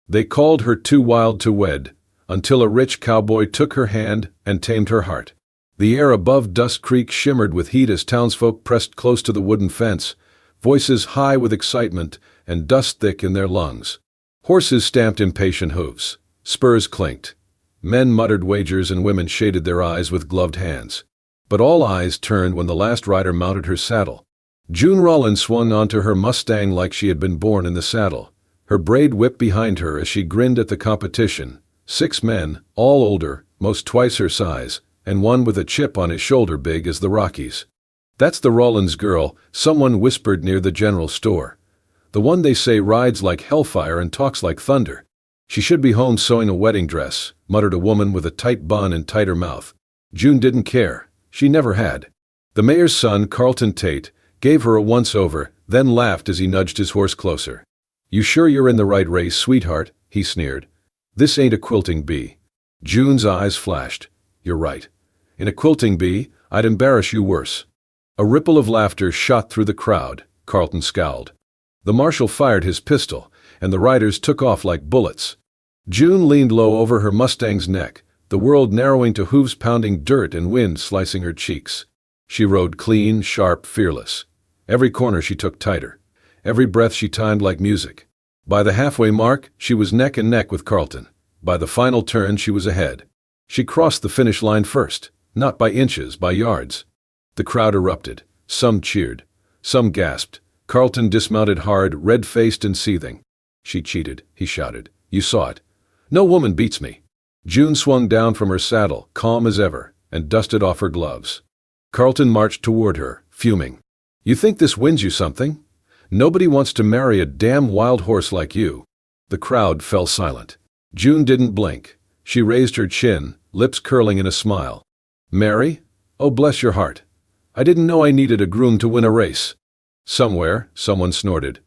They called her too wild to wed, until a rich cowboy took her hand and tamed her heart. The air above Dust Creek shimmered with heat as townsfolk pressed close to the wooden fence, voices high with excitement and dust thick in their lungs. Horses stamped impatient hooves. Spurs clinked. Men muttered wagers and women shaded their eyes with gloved hands. But all eyes turned when the last rider mounted her saddle. June Rollins swung onto her Mustang like she had been born in the saddle, her braid whip behind her as she grinned at the competition. 6 men, all older, most twice her size, and one with a chip on his shoulder big as the Rockies. "That's the Rollins girl," someone whispered near the general store. "The one they say rides like hellfire and talks like thunder." "She should be home sewing a wedding dress," muttered a woman with a tight bun and tighter mouth. June didn't care. She never had. The mayor's son, Carlton Tate, gave her a once-over, then laughed as he nudged his horse closer. "You sure you're in the right race, sweetheart?" he sneered. "This ain't a quilting bee." June's eyes flashed. "You're right. In a quilting bee, I'd embarrass you worse." A ripple of laughter shot through the crowd. Carlton scowled. The marshal fired his pistol, and the riders took off like bullets. June leaned low over her Mustang's neck, the world narrowing to hooves pounding dirt and wind slicing her cheeks. She rode clean, sharp, fearless. Every corner she took tighter. Every breath she timed like music. By the halfway mark, she was neck and neck with Carlton. By the final turn, she was ahead. She crossed the finish line first, not by inches, by yards. The crowd erupted. Some cheered. Some gasped. Carlton dismounted hard, red-faced and seething. "She cheated," he shouted. "You saw it. No woman beats me." June swung down from her saddle, calm as ever, and dusted off her gloves. Carlton marched toward her, fuming. "You think this wins you something? Nobody wants to marry a damn wild horse like you." The crowd fell silent. June didn't blink. She raised her chin, lips curling in a smile. "Marry? Oh, bless your heart. I didn't know I needed a groom to win a race." Somewhere, someone snorted.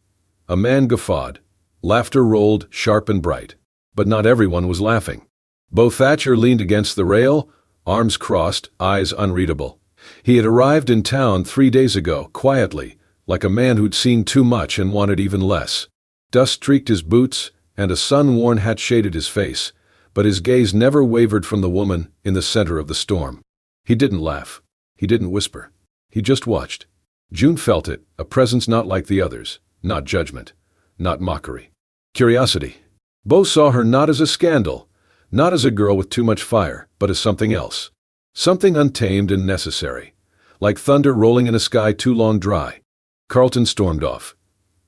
A man guffawed. Laughter rolled, sharp and bright. But not everyone was laughing. Bo Thatcher leaned against the rail, arms crossed, eyes unreadable. He had arrived in town 3 days ago, quietly, like a man who'd seen too much and wanted even less. Dust streaked his boots, and a sun-worn hat shaded his face, but his gaze never wavered from the woman in the center of the storm. He didn't laugh. He didn't whisper. He just watched. June felt it, a presence not like the others, not judgment, not mockery. Curiosity. Bo saw her not as a scandal, not as a girl with too much fire, but as something else. Something untamed and necessary, like thunder rolling in a sky too long dry. Carlton stormed off.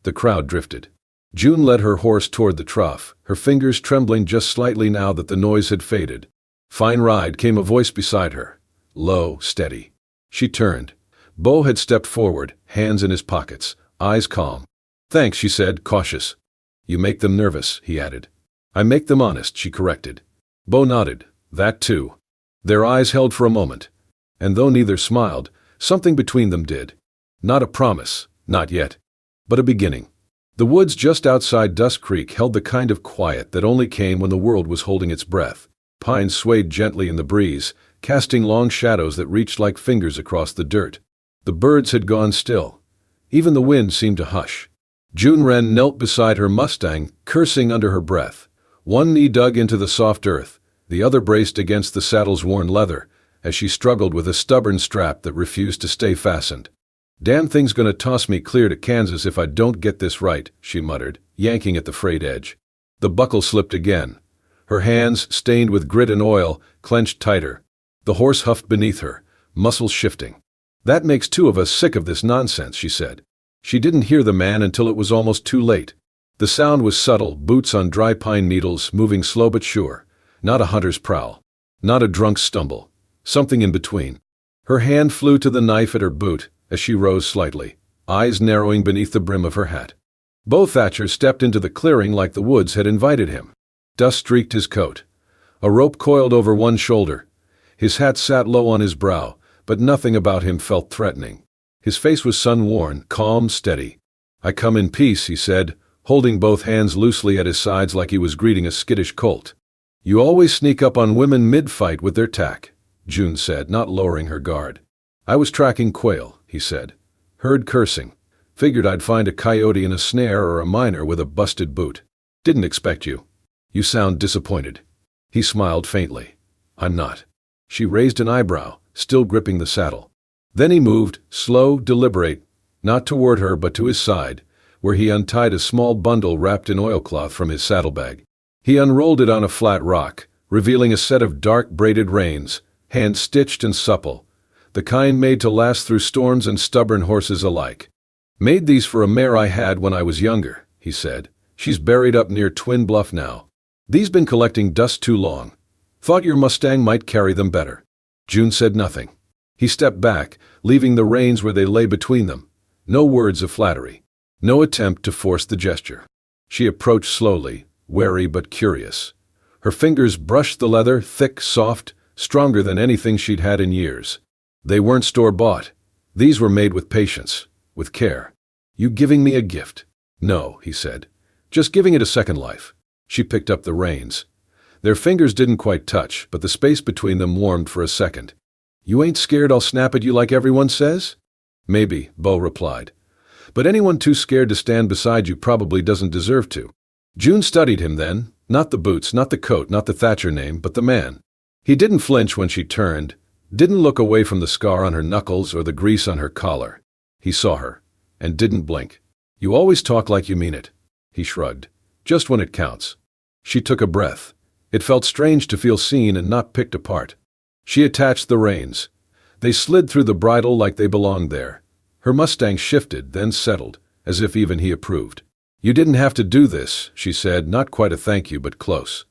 The crowd drifted. June led her horse toward the trough, her fingers trembling just slightly now that the noise had faded. "Fine ride," came a voice beside her. Low, steady. She turned. Bo had stepped forward, hands in his pockets, eyes calm. "Thanks," she said, cautious. "You make them nervous," he added. "I make them honest," she corrected. Bo nodded. That too. Their eyes held for a moment. And though neither smiled, something between them did. Not a promise, not yet. But a beginning. The woods just outside Dust Creek held the kind of quiet that only came when the world was holding its breath. Pines swayed gently in the breeze, casting long shadows that reached like fingers across the dirt. The birds had gone still. Even the wind seemed to hush. June Wren knelt beside her Mustang, cursing under her breath. One knee dug into the soft earth, the other braced against the saddle's worn leather, as she struggled with a stubborn strap that refused to stay fastened. "Damn thing's gonna toss me clear to Kansas if I don't get this right," she muttered, yanking at the frayed edge. The buckle slipped again. Her hands, stained with grit and oil, clenched tighter. The horse huffed beneath her, muscles shifting. "That makes 2 of us sick of this nonsense," she said. She didn't hear the man until it was almost too late. The sound was subtle, boots on dry pine needles, moving slow but sure. Not a hunter's prowl. Not a drunk's stumble. Something in between. Her hand flew to the knife at her boot as she rose slightly, eyes narrowing beneath the brim of her hat. Bo Thatcher stepped into the clearing like the woods had invited him. Dust streaked his coat. A rope coiled over one shoulder. His hat sat low on his brow, but nothing about him felt threatening. His face was sun-worn, calm, steady. "I come in peace," he said, holding both hands loosely at his sides like he was greeting a skittish colt. "You always sneak up on women mid-fight with their tack," June said, not lowering her guard. "I was tracking quail," he said. "Heard cursing. Figured I'd find a coyote in a snare or a miner with a busted boot. Didn't expect you." You sound disappointed. He smiled faintly. I'm not. She raised an eyebrow, still gripping the saddle. Then he moved, slow, deliberate, not toward her but to his side, where he untied a small bundle wrapped in oilcloth from his saddlebag. He unrolled it on a flat rock, revealing a set of dark braided reins, hand-stitched and supple, the kind made to last through storms and stubborn horses alike. Made these for a mare I had when I was younger, he said. She's buried up near Twin Bluff now. These been collecting dust too long. Thought your Mustang might carry them better. June said nothing. He stepped back, leaving the reins where they lay between them. No words of flattery. No attempt to force the gesture. She approached slowly, wary but curious. Her fingers brushed the leather, thick, soft, stronger than anything she'd had in years. They weren't store-bought. These were made with patience, with care. You giving me a gift? No, he said. Just giving it a second life. She picked up the reins. Their fingers didn't quite touch, but the space between them warmed for a second. You ain't scared I'll snap at you like everyone says? Maybe, Bo replied. But anyone too scared to stand beside you probably doesn't deserve to. June studied him then, not the boots, not the coat, not the Thatcher name, but the man. He didn't flinch when she turned, didn't look away from the scar on her knuckles or the grease on her collar. He saw her, and didn't blink. You always talk like you mean it. He shrugged. Just when it counts. She took a breath. It felt strange to feel seen and not picked apart. She attached the reins. They slid through the bridle like they belonged there. Her Mustang shifted, then settled, as if even he approved. You didn't have to do this, she said, not quite a thank you but close.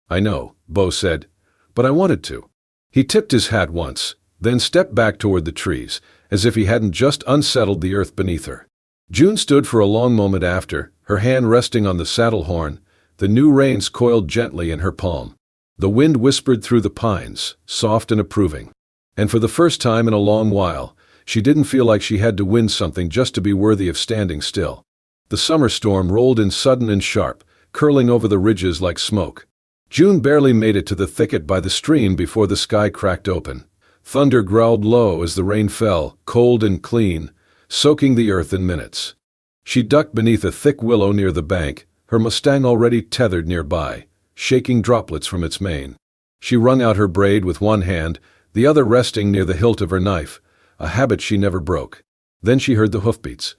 I know, Bo said, but I wanted to. He tipped his hat once, then stepped back toward the trees, as if he hadn't just unsettled the earth beneath her. June stood for a long moment after, her hand resting on the saddle horn, the new reins coiled gently in her palm. The wind whispered through the pines, soft and approving. And for the first time in a long while, she didn't feel like she had to win something just to be worthy of standing still. The summer storm rolled in sudden and sharp, curling over the ridges like smoke. June barely made it to the thicket by the stream before the sky cracked open. Thunder growled low as the rain fell, cold and clean, soaking the earth in minutes. She ducked beneath a thick willow near the bank, her Mustang already tethered nearby, shaking droplets from its mane. She wrung out her braid with one hand, the other resting near the hilt of her knife, a habit she never broke. Then she heard the hoofbeats.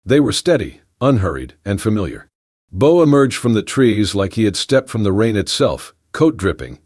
They were steady, unhurried, and familiar. Bo emerged from the trees like he had stepped from the rain itself, coat dripping,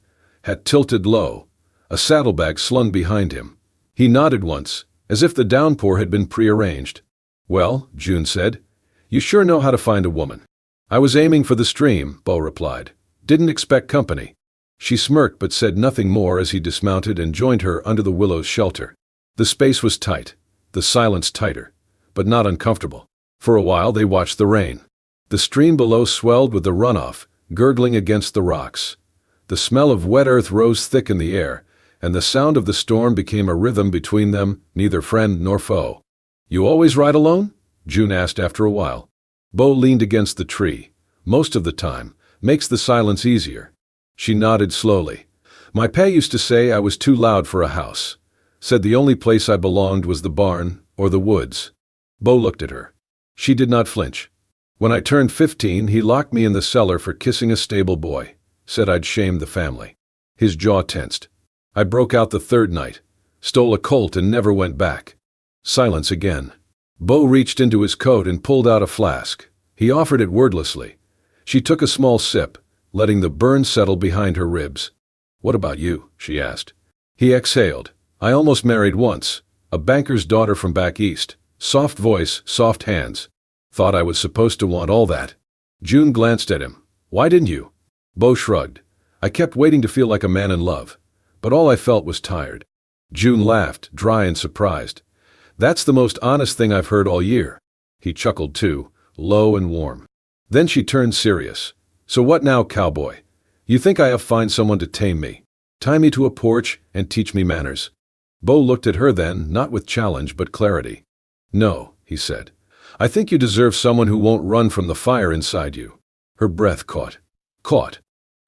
hat tilted low, a saddlebag slung behind him. He nodded once, as if the downpour had been prearranged. Well, June said, you sure know how to find a woman. I was aiming for the stream, Bo replied. Didn't expect company. She smirked but said nothing more as he dismounted and joined her under the willow's shelter. The space was tight, the silence tighter, but not uncomfortable. For a while they watched the rain. The stream below swelled with the runoff, gurgling against the rocks. The smell of wet earth rose thick in the air, and the sound of the storm became a rhythm between them, neither friend nor foe. You always ride alone? June asked after a while. Bo leaned against the tree. Most of the time. Makes the silence easier. She nodded slowly. My pa used to say I was too loud for a house. Said the only place I belonged was the barn or the woods. Bo looked at her. She did not flinch. When I turned 15, he locked me in the cellar for kissing a stable boy. Said I'd shamed the family. His jaw tensed. I broke out the third night. Stole a colt and never went back. Silence again. Bo reached into his coat and pulled out a flask. He offered it wordlessly. She took a small sip, letting the burn settle behind her ribs. What about you? She asked. He exhaled. I almost married once. A banker's daughter from back east. Soft voice, soft hands. Thought I was supposed to want all that. June glanced at him. Why didn't you? Bo shrugged. I kept waiting to feel like a man in love, but all I felt was tired. June laughed, dry and surprised. That's the most honest thing I've heard all year. He chuckled too, low and warm. Then she turned serious. So what now, cowboy? You think I have find someone to tame me, tie me to a porch, and teach me manners? Bo looked at her then, not with challenge but clarity. No, he said. I think you deserve someone who won't run from the fire inside you. Her breath caught. Caught.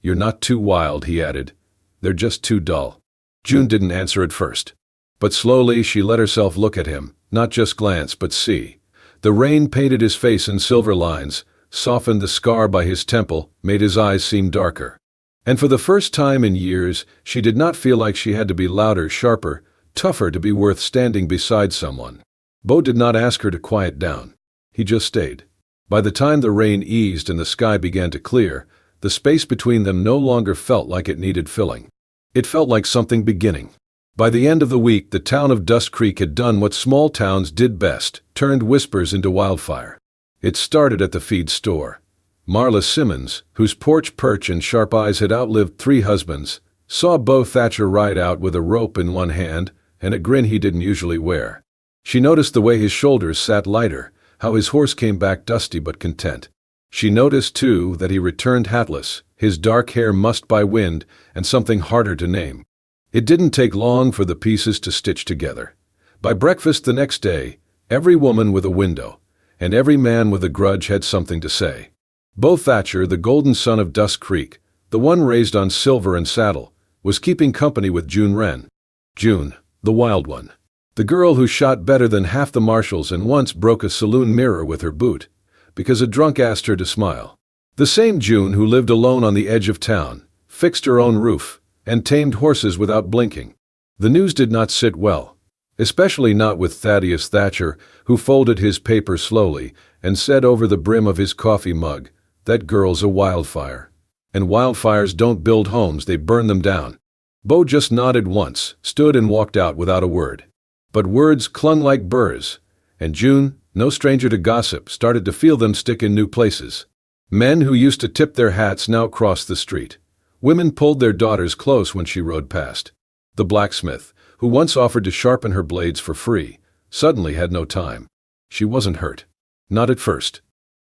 You're not too wild, he added. They're just too dull. June didn't answer at first. But slowly she let herself look at him, not just glance but see. The rain painted his face in silver lines, softened the scar by his temple, made his eyes seem darker. And for the first time in years, she did not feel like she had to be louder, sharper, tougher to be worth standing beside someone. Bo did not ask her to quiet down. He just stayed. By the time the rain eased and the sky began to clear, the space between them no longer felt like it needed filling. It felt like something beginning. By the end of the week, the town of Dust Creek had done what small towns did best, turned whispers into wildfire. It started at the feed store. Marla Simmons, whose porch perch and sharp eyes had outlived 3 husbands, saw Bo Thatcher ride out with a rope in one hand and a grin he didn't usually wear. She noticed the way his shoulders sat lighter, how his horse came back dusty but content. She noticed, too, that he returned hatless, his dark hair mussed by wind and something harder to name. It didn't take long for the pieces to stitch together. By breakfast the next day, every woman with a window, and every man with a grudge had something to say. Bo Thatcher, the golden son of Dust Creek, the one raised on silver and saddle, was keeping company with June Wren. June, the wild one. The girl who shot better than half the marshals and once broke a saloon mirror with her boot, because a drunk asked her to smile. The same June who lived alone on the edge of town, fixed her own roof, and tamed horses without blinking. The news did not sit well, especially not with Thaddeus Thatcher, who folded his paper slowly and said over the brim of his coffee mug, "That girl's a wildfire. And wildfires don't build homes, they burn them down." Bo just nodded once, stood and walked out without a word. But words clung like burrs, and June, no stranger to gossip, started to feel them stick in new places. Men who used to tip their hats now crossed the street. Women pulled their daughters close when she rode past. The blacksmith, who once offered to sharpen her blades for free, suddenly had no time. She wasn't hurt. Not at first.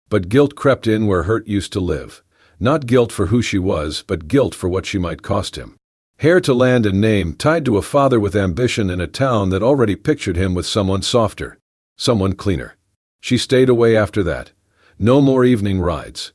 But guilt crept in where hurt used to live. Not guilt for who she was, but guilt for what she might cost him. Heir to land and name, tied to a father with ambition in a town that already pictured him with someone softer, someone cleaner. She stayed away after that. No more evening rides.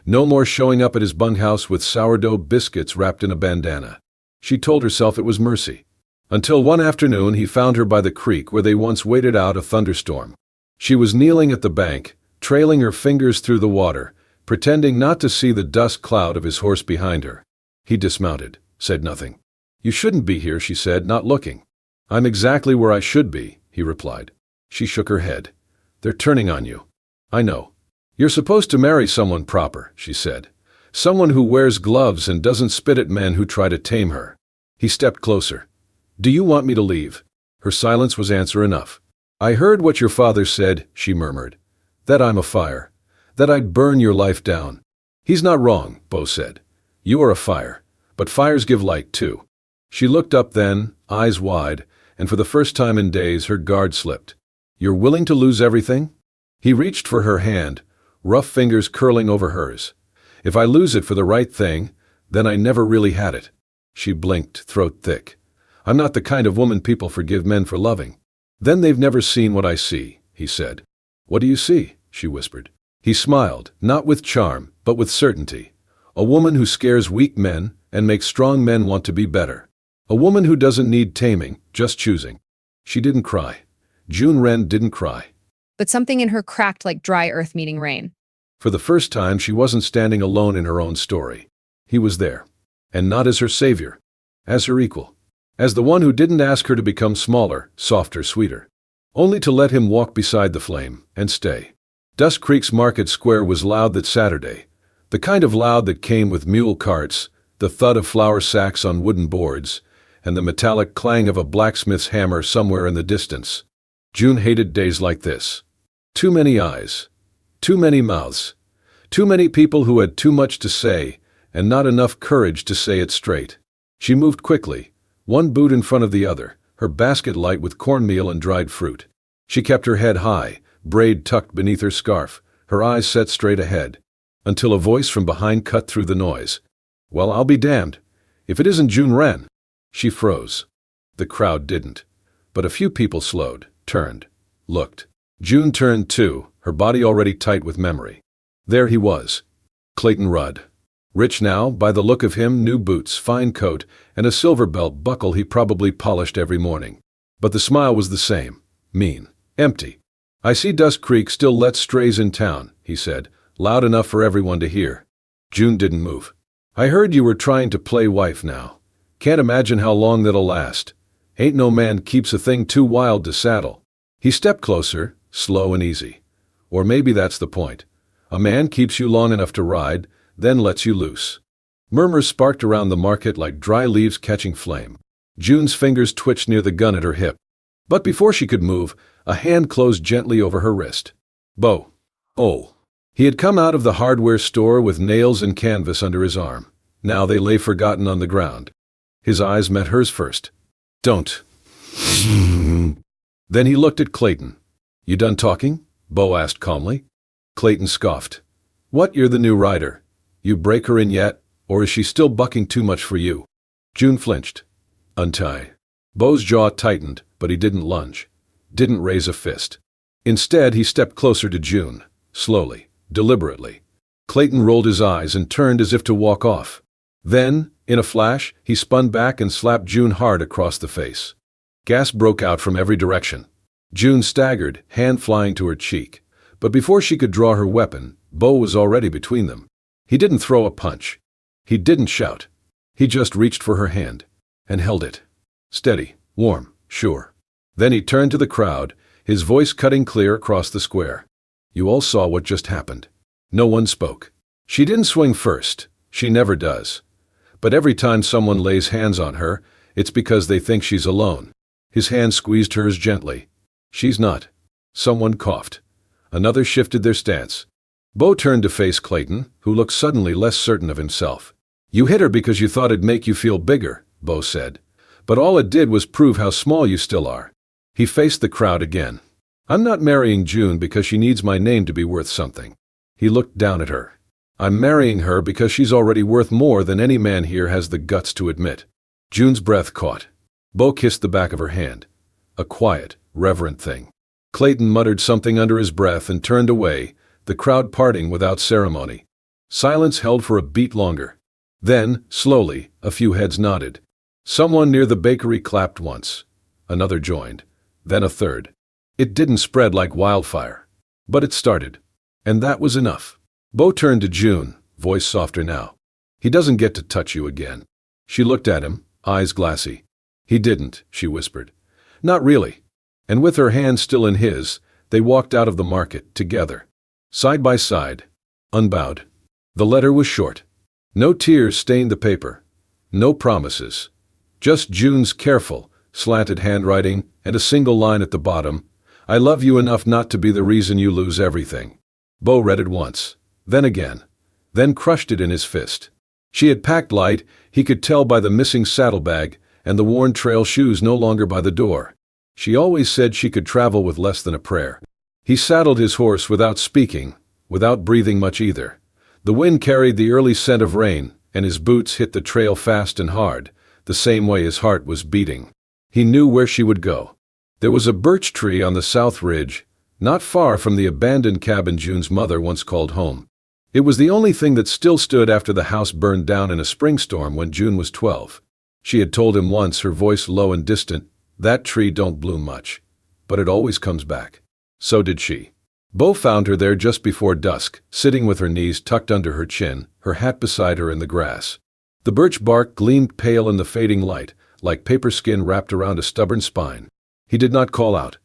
No more showing up at his bunkhouse with sourdough biscuits wrapped in a bandana. She told herself it was mercy. Until one afternoon he found her by the creek where they once waited out a thunderstorm. She was kneeling at the bank, trailing her fingers through the water, pretending not to see the dust cloud of his horse behind her. He dismounted, said nothing. "You shouldn't be here," she said, not looking. "I'm exactly where I should be," he replied. She shook her head. "They're turning on you." "I know. You're supposed to marry someone proper," she said. "Someone who wears gloves and doesn't spit at men who try to tame her." He stepped closer. "Do you want me to leave?" Her silence was answer enough. "I heard what your father said," she murmured. "That I'm a fire. That I'd burn your life down." "He's not wrong," Bo said. "You are a fire. But fires give light, too." She looked up then, eyes wide, and for the first time in days her guard slipped. "You're willing to lose everything?" He reached for her hand, rough fingers curling over hers. "If I lose it for the right thing, then I never really had it." She blinked, throat thick. "I'm not the kind of woman people forgive men for loving." "Then they've never seen what I see," he said. "What do you see?" she whispered. He smiled, not with charm, but with certainty. "A woman who scares weak men and makes strong men want to be better. A woman who doesn't need taming, just choosing." She didn't cry. June Wren didn't cry. But something in her cracked like dry earth meeting rain. For the first time, she wasn't standing alone in her own story. He was there. And not as her savior. As her equal. As the one who didn't ask her to become smaller, softer, sweeter. Only to let him walk beside the flame, and stay. Dust Creek's market square was loud that Saturday. The kind of loud that came with mule carts, the thud of flour sacks on wooden boards, and the metallic clang of a blacksmith's hammer somewhere in the distance. June hated days like this. Too many eyes. Too many mouths. Too many people who had too much to say, and not enough courage to say it straight. She moved quickly, one boot in front of the other, her basket light with cornmeal and dried fruit. She kept her head high, braid tucked beneath her scarf, her eyes set straight ahead, until a voice from behind cut through the noise. "Well, I'll be damned. If it isn't June Wren." She froze. The crowd didn't. But a few people slowed, turned, looked. June turned too, her body already tight with memory. There he was. Clayton Rudd. Rich now, by the look of him, new boots, fine coat, and a silver belt buckle he probably polished every morning. But the smile was the same. Mean. Empty. "I see Dust Creek still lets strays in town," he said, loud enough for everyone to hear. June didn't move. "I heard you were trying to play wife now. Can't imagine how long that'll last. Ain't no man keeps a thing too wild to saddle." He stepped closer, slow and easy. "Or maybe that's the point. A man keeps you long enough to ride, then lets you loose." Murmurs sparked around the market like dry leaves catching flame. June's fingers twitched near the gun at her hip. But before she could move, a hand closed gently over her wrist. "Bo." "Oh." He had come out of the hardware store with nails and canvas under his arm. Now they lay forgotten on the ground. His eyes met hers first. "Don't." Then he looked at Clayton. "You done talking?" Bo asked calmly. Clayton scoffed. "What, you're the new rider? You break her in yet, or is she still bucking too much for you?" June flinched. "Untie." Bo's jaw tightened, but he didn't lunge. Didn't raise a fist. Instead, he stepped closer to June, slowly, deliberately. Clayton rolled his eyes and turned as if to walk off. Then, in a flash, he spun back and slapped June hard across the face. Gas broke out from every direction. June staggered, hand flying to her cheek. But before she could draw her weapon, Bo was already between them. He didn't throw a punch. He didn't shout. He just reached for her hand and held it. Steady, warm, sure. Then he turned to the crowd, his voice cutting clear across the square. "You all saw what just happened." No one spoke. She didn't swing first. She never does. But every time someone lays hands on her, it's because they think she's alone. His hand squeezed hers gently. "She's not." Someone coughed. Another shifted their stance. Bo turned to face Clayton, who looked suddenly less certain of himself. "You hit her because you thought it'd make you feel bigger," Bo said. "But all it did was prove how small you still are." He faced the crowd again. "I'm not marrying June because she needs my name to be worth something." He looked down at her. "I'm marrying her because she's already worth more than any man here has the guts to admit." June's breath caught. Bo kissed the back of her hand. A quiet, reverent thing. Clayton muttered something under his breath and turned away, the crowd parting without ceremony. Silence held for a beat longer. Then, slowly, a few heads nodded. Someone near the bakery clapped once. Another joined. Then a third. It didn't spread like wildfire. But it started. And that was enough. Bo turned to June, voice softer now. "He doesn't get to touch you again." She looked at him, eyes glassy. "He didn't," she whispered. "Not really." And with her hand still in his, they walked out of the market, together. Side by side, unbowed. The letter was short. No tears stained the paper. No promises. Just June's careful, slanted handwriting and a single line at the bottom. "I love you enough not to be the reason you lose everything." Bo read it once, then again, then crushed it in his fist. She had packed light, he could tell by the missing saddlebag and the worn trail shoes no longer by the door. She always said she could travel with less than a prayer. He saddled his horse without speaking, without breathing much either. The wind carried the early scent of rain, and his boots hit the trail fast and hard, the same way his heart was beating. He knew where she would go. There was a birch tree on the south ridge, not far from the abandoned cabin June's mother once called home. It was the only thing that still stood after the house burned down in a spring storm when June was 12. She had told him once, her voice low and distant, "That tree don't bloom much, but it always comes back." So did she. Bo found her there just before dusk, sitting with her knees tucked under her chin, her hat beside her in the grass. The birch bark gleamed pale in the fading light, like paper skin wrapped around a stubborn spine. He did not call out.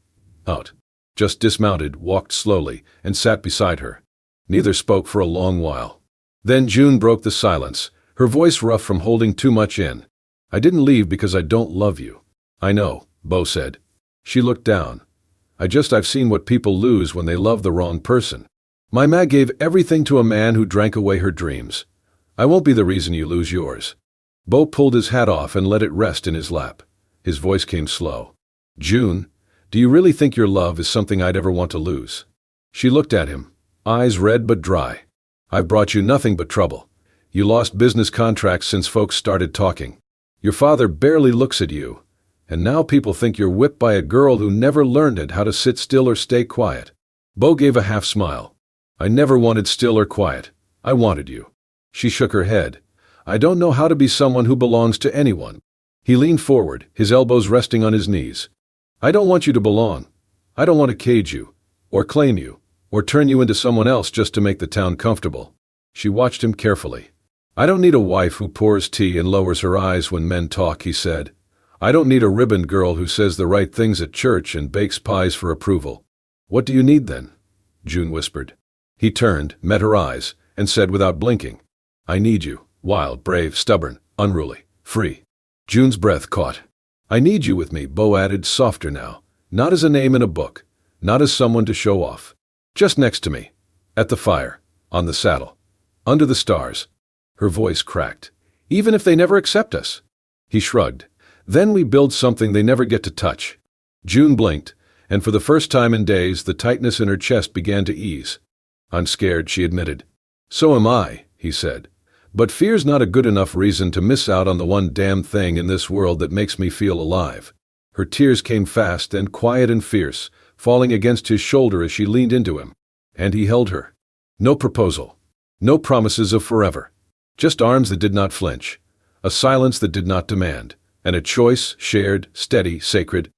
Just dismounted, walked slowly, and sat beside her. Neither spoke for a long while. Then June broke the silence, her voice rough from holding too much in. "I didn't leave because I don't love you." "I know," Bo said. She looked down. I've seen what people lose when they love the wrong person. My ma gave everything to a man who drank away her dreams. I won't be the reason you lose yours." Bo pulled his hat off and let it rest in his lap. His voice came slow. "June, do you really think your love is something I'd ever want to lose?" She looked at him, eyes red but dry. "I've brought you nothing but trouble. You lost business contracts since folks started talking. Your father barely looks at you. And now people think you're whipped by a girl who never learned it how to sit still or stay quiet." Bo gave a half smile. "I never wanted still or quiet. I wanted you." She shook her head. "I don't know how to be someone who belongs to anyone." He leaned forward, his elbows resting on his knees. "I don't want you to belong. I don't want to cage you, or claim you, or turn you into someone else just to make the town comfortable. She watched him carefully. I don't need a wife who pours tea and lowers her eyes when men talk, he said. I don't need a ribboned girl who says the right things at church and bakes pies for approval. What do you need then? June whispered. He turned, met her eyes, and said without blinking, I need you, wild, brave, stubborn, unruly, free. June's breath caught. I need you with me, Bo added, softer now, not as a name in a book, not as someone to show off. Just next to me, at the fire, on the saddle, under the stars. Her voice cracked. Even if they never accept us. He shrugged. Then we build something they never get to touch. June blinked, and for the first time in days the tightness in her chest began to ease. I'm scared, she admitted. So am I, he said. But fear's not a good enough reason to miss out on the one damn thing in this world that makes me feel alive. Her tears came fast and quiet and fierce, falling against his shoulder as she leaned into him. And he held her. No proposal. No promises of forever. Just arms that did not flinch. A silence that did not demand. And a choice, shared, steady, sacred.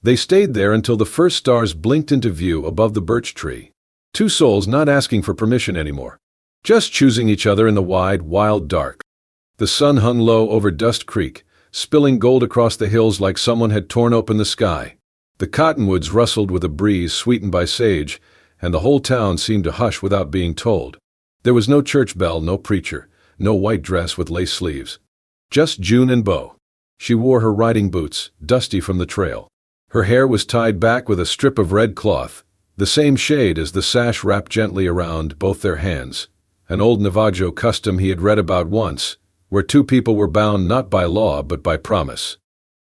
They stayed there until the first stars blinked into view above the birch tree. Two souls not asking for permission anymore. Just choosing each other in the wide, wild dark. The sun hung low over Dust Creek, spilling gold across the hills like someone had torn open the sky. The cottonwoods rustled with a breeze sweetened by sage, and the whole town seemed to hush without being told. There was no church bell, no preacher, no white dress with lace sleeves. Just June and Bo. She wore her riding boots, dusty from the trail. Her hair was tied back with a strip of red cloth, the same shade as the sash wrapped gently around both their hands. An old Navajo custom he had read about once, where two people were bound not by law but by promise.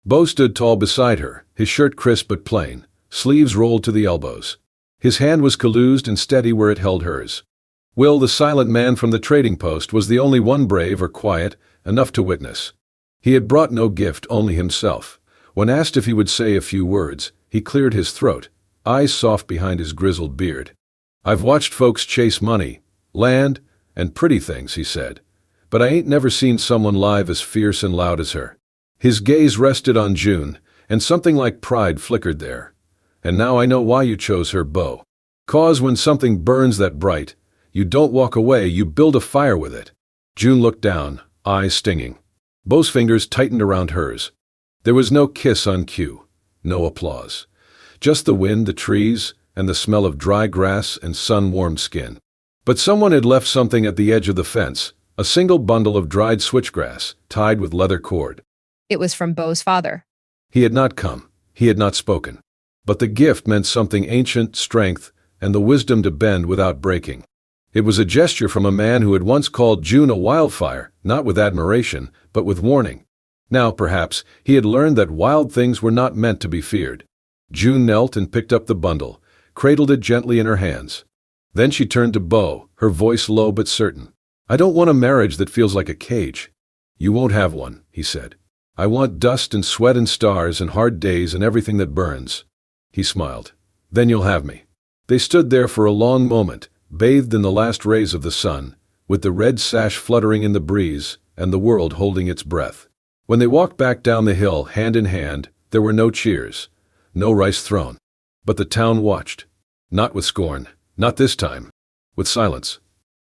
Bo stood tall beside her, his shirt crisp but plain, sleeves rolled to the elbows. His hand was collused and steady where it held hers. Will, the silent man from the trading post, was the only one brave or quiet enough to witness. He had brought no gift, only himself. When asked if he would say a few words, he cleared his throat, eyes soft behind his grizzled beard. I've watched folks chase money, land, and pretty things, he said, but I ain't never seen someone live as fierce and loud as her. His gaze rested on June, and something like pride flickered there. And now I know why you chose her, Bo. 'Cause when something burns that bright, you don't walk away, you build a fire with it. June looked down, eyes stinging. Bo's fingers tightened around hers. There was no kiss on cue, no applause. Just the wind, the trees, and the smell of dry grass and sun-warmed skin. But someone had left something at the edge of the fence, a single bundle of dried switchgrass, tied with leather cord. It was from Bo's father. He had not come, he had not spoken. But the gift meant something ancient, strength, and the wisdom to bend without breaking. It was a gesture from a man who had once called June a wildfire, not with admiration, but with warning. Now, perhaps, he had learned that wild things were not meant to be feared. June knelt and picked up the bundle, cradled it gently in her hands. Then she turned to Bo, her voice low but certain. I don't want a marriage that feels like a cage. You won't have one, he said. I want dust and sweat and stars and hard days and everything that burns. He smiled. Then you'll have me. They stood there for a long moment, bathed in the last rays of the sun, with the red sash fluttering in the breeze and the world holding its breath. When they walked back down the hill, hand in hand, there were no cheers, no rice thrown. But the town watched. Not with scorn, not this time. With silence.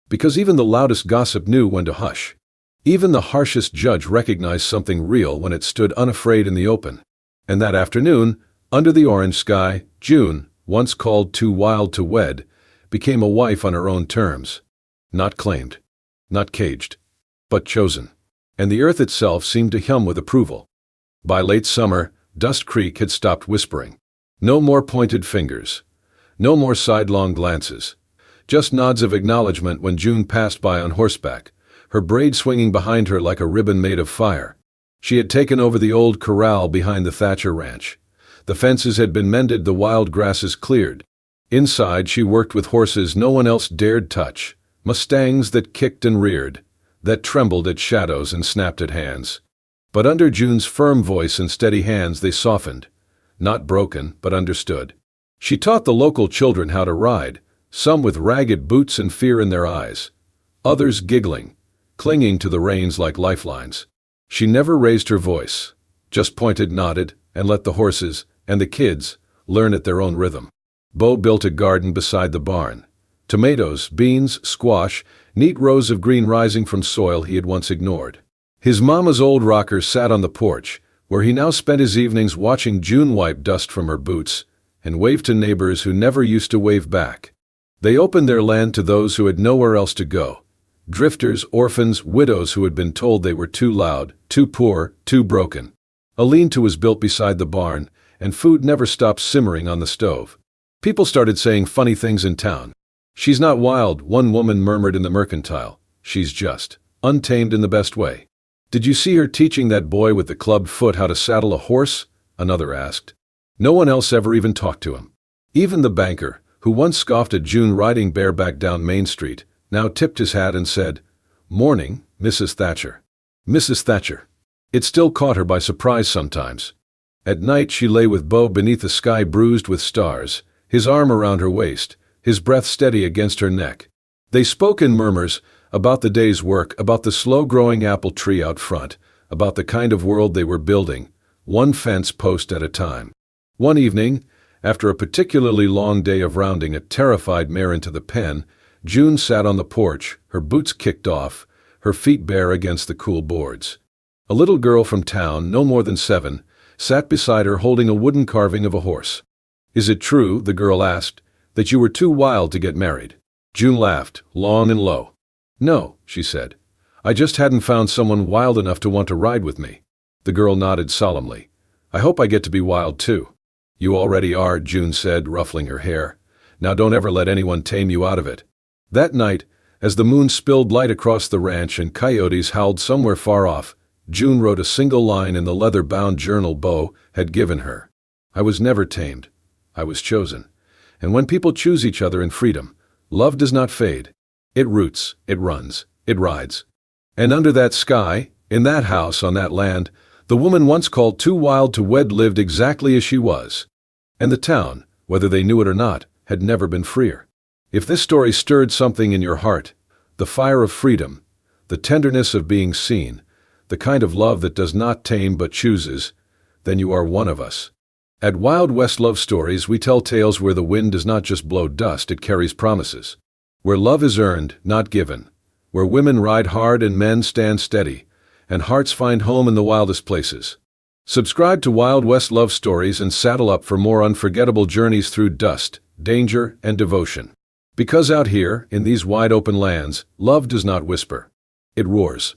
Because even the loudest gossip knew when to hush. Even the harshest judge recognized something real when it stood unafraid in the open. And that afternoon, under the orange sky, June, once called too wild to wed, became a wife on her own terms. Not claimed. Not caged. But chosen. And the earth itself seemed to hum with approval. By late summer, Dust Creek had stopped whispering. No more pointed fingers. No more sidelong glances. Just nods of acknowledgement when June passed by on horseback, her braid swinging behind her like a ribbon made of fire. She had taken over the old corral behind the Thatcher ranch. The fences had been mended, the wild grasses cleared. Inside she worked with horses no one else dared touch, mustangs that kicked and reared, that trembled at shadows and snapped at hands. But under June's firm voice and steady hands they softened, not broken but understood. She taught the local children how to ride, some with ragged boots and fear in their eyes, others giggling, clinging to the reins like lifelines. She never raised her voice, just pointed, nodded, and let the horses, and the kids, learn at their own rhythm. Bo built a garden beside the barn, Tomatoes, beans, squash, neat rows of green rising from soil he had once ignored. His mama's old rocker sat on the porch, where he now spent his evenings watching June wipe dust from her boots and wave to neighbors who never used to wave back. They opened their land to those who had nowhere else to go. Drifters, orphans, widows who had been told they were too loud, too poor, too broken. A lean-to was built beside the barn, and food never stopped simmering on the stove. People started saying funny things in town. "She's not wild," one woman murmured in the mercantile. "She's just untamed in the best way." "Did you see her teaching that boy with the clubbed foot how to saddle a horse?" another asked. No one else ever even talked to him. Even the banker, who once scoffed at June riding bareback down Main Street, now tipped his hat and said, "Morning, Mrs. Thatcher." Mrs. Thatcher. It still caught her by surprise sometimes. At night she lay with Beau beneath a sky bruised with stars, his arm around her waist, his breath steady against her neck. They spoke in murmurs, about the day's work, about the slow-growing apple tree out front, about the kind of world they were building, one fence post at a time. One evening, after a particularly long day of rounding a terrified mare into the pen, June sat on the porch, her boots kicked off, her feet bare against the cool boards. A little girl from town, no more than 7, sat beside her holding a wooden carving of a horse. "Is it true," the girl asked, "that you were too wild to get married?" June laughed, long and low. "No," she said. "I just hadn't found someone wild enough to want to ride with me." The girl nodded solemnly. "I hope I get to be wild too." "You already are," June said, ruffling her hair. "Now don't ever let anyone tame you out of it." That night, as the moon spilled light across the ranch and coyotes howled somewhere far off, June wrote a single line in the leather-bound journal Beau had given her. "I was never tamed. I was chosen. And when people choose each other in freedom, love does not fade. It roots, it runs, it rides." And under that sky, in that house on that land, the woman once called too wild to wed lived exactly as she was. And the town, whether they knew it or not, had never been freer. If this story stirred something in your heart, the fire of freedom, the tenderness of being seen, the kind of love that does not tame but chooses, then you are one of us. At Wild West Love Stories, we tell tales where the wind does not just blow dust, it carries promises. Where love is earned, not given. Where women ride hard and men stand steady, and hearts find home in the wildest places. Subscribe to Wild West Love Stories and saddle up for more unforgettable journeys through dust, danger, and devotion. Because out here, in these wide-open lands, love does not whisper. It roars.